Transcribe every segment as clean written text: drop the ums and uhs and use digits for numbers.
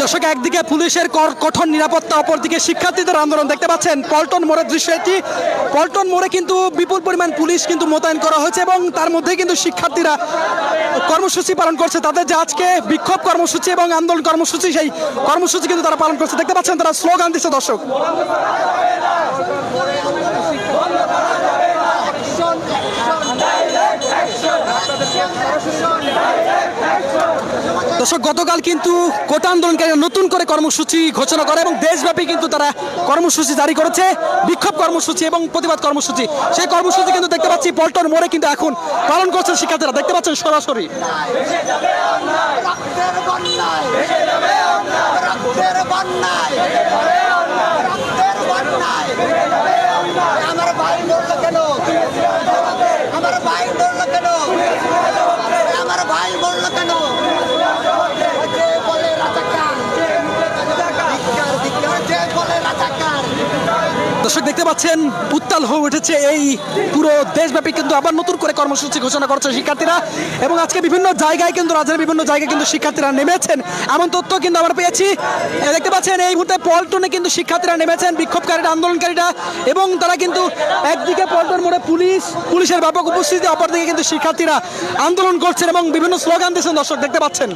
দর্শক, একদিকে পুলিশের কঠোর নিরাপত্তা, অপরদিকে শিক্ষার্থীদের আন্দোলন। দেখতে পাচ্ছেন পল্টন মোড়ের দৃশ্য এটি। পল্টন মোড়ে কিন্তু বিপুল পরিমাণ পুলিশ কিন্তু মোতায়েন করা হয়েছে এবং তার মধ্যে কিন্তু শিক্ষার্থীরা কর্মসূচি পালন করছে। তাদের যে আজকে বিক্ষোভ কর্মসূচি এবং আন্দোলন কর্মসূচি, সেই কর্মসূচি কিন্তু তারা পালন করছে। দেখতে পাচ্ছেন তারা স্লোগান দিচ্ছে। দর্শক, গতকাল কিন্তু কোটা আন্দোলনকারীরা নতুন করে কর্মসূচি ঘোষণা করে এবং দেশব্যাপী কিন্তু তারা কর্মসূচি জারি করেছে, বিক্ষোভ কর্মসূচি এবং প্রতিবাদ কর্মসূচি। সেই কর্মসূচি কিন্তু দেখতে পাচ্ছি পল্টন মোড়ে কিন্তু এখন পালন করছেন শিক্ষার্থীরা। দেখতে পাচ্ছেন সরাসরি। দর্শক, দেখতে পাচ্ছেন উত্তাল হয়ে উঠেছে এই পুরো দেশব্যাপী কিন্তু আবার নতুন করে কর্মসূচি ঘোষণা করছে শিক্ষার্থীরা এবং আজকে বিভিন্ন জায়গায় কিন্তু রাজ্যের বিভিন্ন জায়গায় কিন্তু শিক্ষার্থীরা নেমেছেন, এমন তথ্য কিন্তু আমরা পেয়েছি। দেখতে পাচ্ছেন এই মুহূর্তে পল্টনে কিন্তু শিক্ষার্থীরা নেমেছেন, বিক্ষোভকারীরা, আন্দোলনকারীরা, এবং তারা কিন্তু একদিকে পল্টন মোড়ে পুলিশের ব্যাপক উপস্থিতি, অপরদিকে কিন্তু শিক্ষার্থীরা আন্দোলন করছেন এবং বিভিন্ন স্লোগান দিচ্ছেন। দর্শক, দেখতে পাচ্ছেন।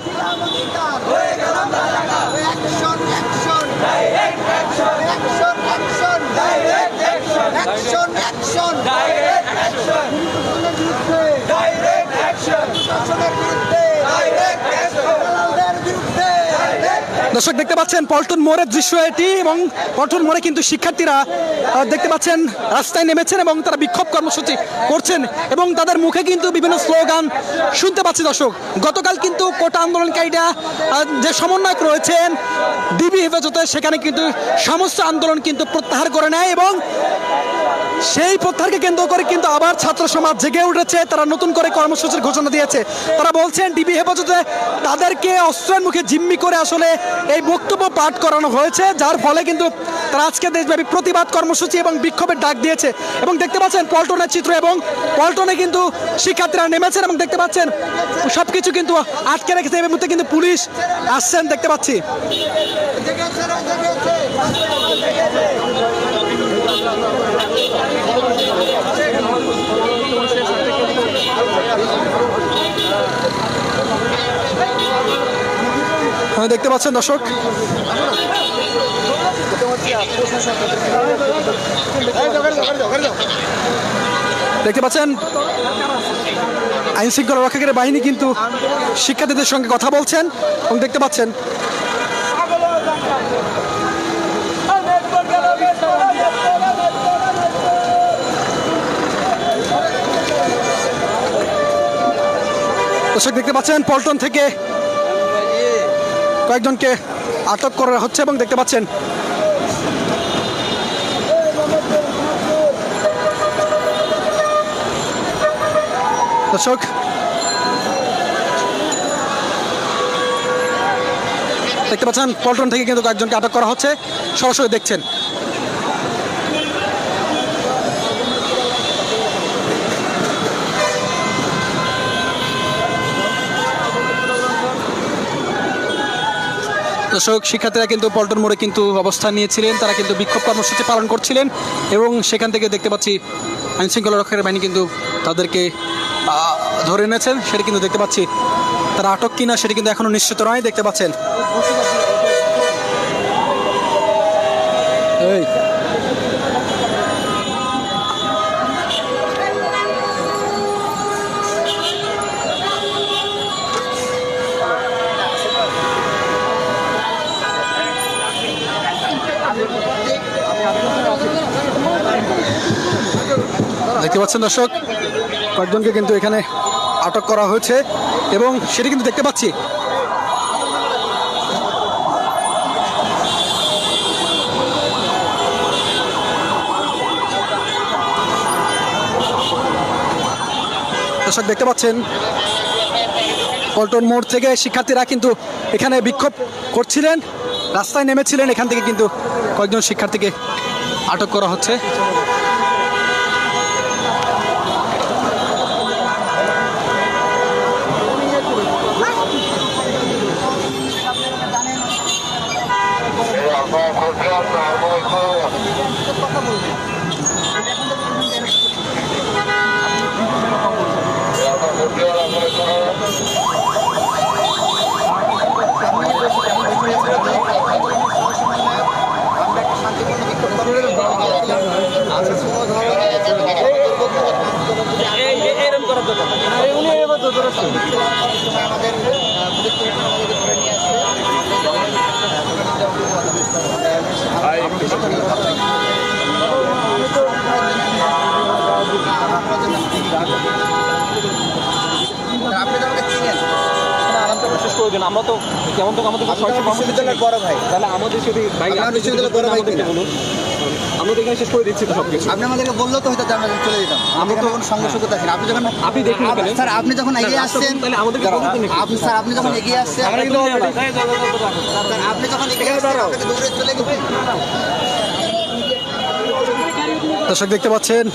দর্শক, দেখতে পাচ্ছেন পল্টন মোড়ের দৃশ্য এটি এবং পল্টন মোড়ে কিন্তু শিক্ষার্থীরা দেখতে পাচ্ছেন রাস্তায় নেমেছেন এবং তারা বিক্ষোভ কর্মসূচি করছেন এবং তাদের মুখে কিন্তু বিভিন্ন স্লোগান শুনতে পাচ্ছি। দর্শক, গতকাল কিন্তু কোটা আন্দোলনকারীরা যে সমন্বয়ক রয়েছেন ডিবি হেফাজতে, সেখানে কিন্তু সমস্ত আন্দোলন কিন্তু প্রত্যাহার করে নেয় এবং সেই প্রত্যাহারকে কেন্দ্র করে কিন্তু আবার ছাত্র সমাজ জেগে উঠেছে। তারা নতুন করে কর্মসূচির ঘোষণা দিয়েছে। তারা বলছেন ডিবি হেফাজতে তাদেরকে অস্ত্রের মুখে জিম্মি করে আসলে এই বক্তব্য পাঠ করানো হয়েছে, যার ফলে কিন্তু তারা আজকে দেশব্যাপী প্রতিবাদ কর্মসূচি এবং বিক্ষোভের ডাক দিয়েছে। এবং দেখতে পাচ্ছেন পল্টনের চিত্র এবং পল্টনে কিন্তু শিক্ষার্থীরা নেমেছেন এবং দেখতে পাচ্ছেন সবকিছু কিন্তু আটকে রেখেছে। এই মুহূর্তে কিন্তু পুলিশ আসছেন, দেখতে পাচ্ছি। দেখতে পাচ্ছেন দর্শক, দেখতে পাচ্ছেন আইন শৃঙ্খলা রক্ষাকারী বাহিনী কিন্তু শিক্ষার্থীদের সঙ্গে কথা বলছেন এবং দেখতে পাচ্ছেন দর্শক, দেখতে পাচ্ছেন পল্টন থেকে কয়েকজনকে আটক করা হচ্ছে এবং দেখতে পাচ্ছেন দর্শক, দেখতে পাচ্ছেন পল্টন থেকে কিন্তু কয়েকজনকে আটক করা হচ্ছে, সরাসরি দেখছেন। দর্শক, শিক্ষার্থীরা কিন্তু পল্টন মোড়ে কিন্তু অবস্থান নিয়েছিলেন, তারা কিন্তু বিক্ষোভ কর্মসূচি পালন করছিলেন এবং সেখান থেকে দেখতে পাচ্ছি আইনশৃঙ্খলা রক্ষাকারী বাহিনী কিন্তু তাদেরকে ধরে এনেছেন। সেটা কিন্তু দেখতে পাচ্ছি, তারা আটক কিনা সেটা কিন্তু এখনো নিশ্চিত নয়। দেখতে পাচ্ছেন দর্শক, কয়েকজনকে কিন্তু এখানে আটক করা হয়েছে এবং সেটি কিন্তু দেখতে পাচ্ছি। দর্শক, দেখতে পাচ্ছেন পল্টন মোড় থেকে শিক্ষার্থীরা কিন্তু এখানে বিক্ষোভ করছিলেন, রাস্তায় নেমেছিলেন। এখান থেকে কিন্তু কয়েকজন শিক্ষার্থীকে আটক করা হচ্ছে। আমরা তো কেমন তো আমাদের বিশ্ববিদ্যালয়ের বড় ভাই, তাহলে আমাদের সাথে ভাই বিশ্ববিদ্যালয়ের বড় ভাই বলুন, আমরা তো এখানে শেষ করে দিচ্ছি তো সবকিছু। আপনি আমাদেরকে বললেও তো হয়তো আমরা চলে যেতাম, আমরা তো কোনো সংঘর্ষ করতে আসি না। আপনি যখন আপনি দেখুন স্যার, আপনি যখন এগিয়ে আসছেন তাহলে আমাদেরকে আপনি স্যার, আপনি যখন এগিয়ে আসছেন আমরা কিন্তু আপনি যখন এগিয়ে আসছেন আপনাকে দৌড়ে চলে গেছেন। দর্শক দেখতে পাচ্ছেন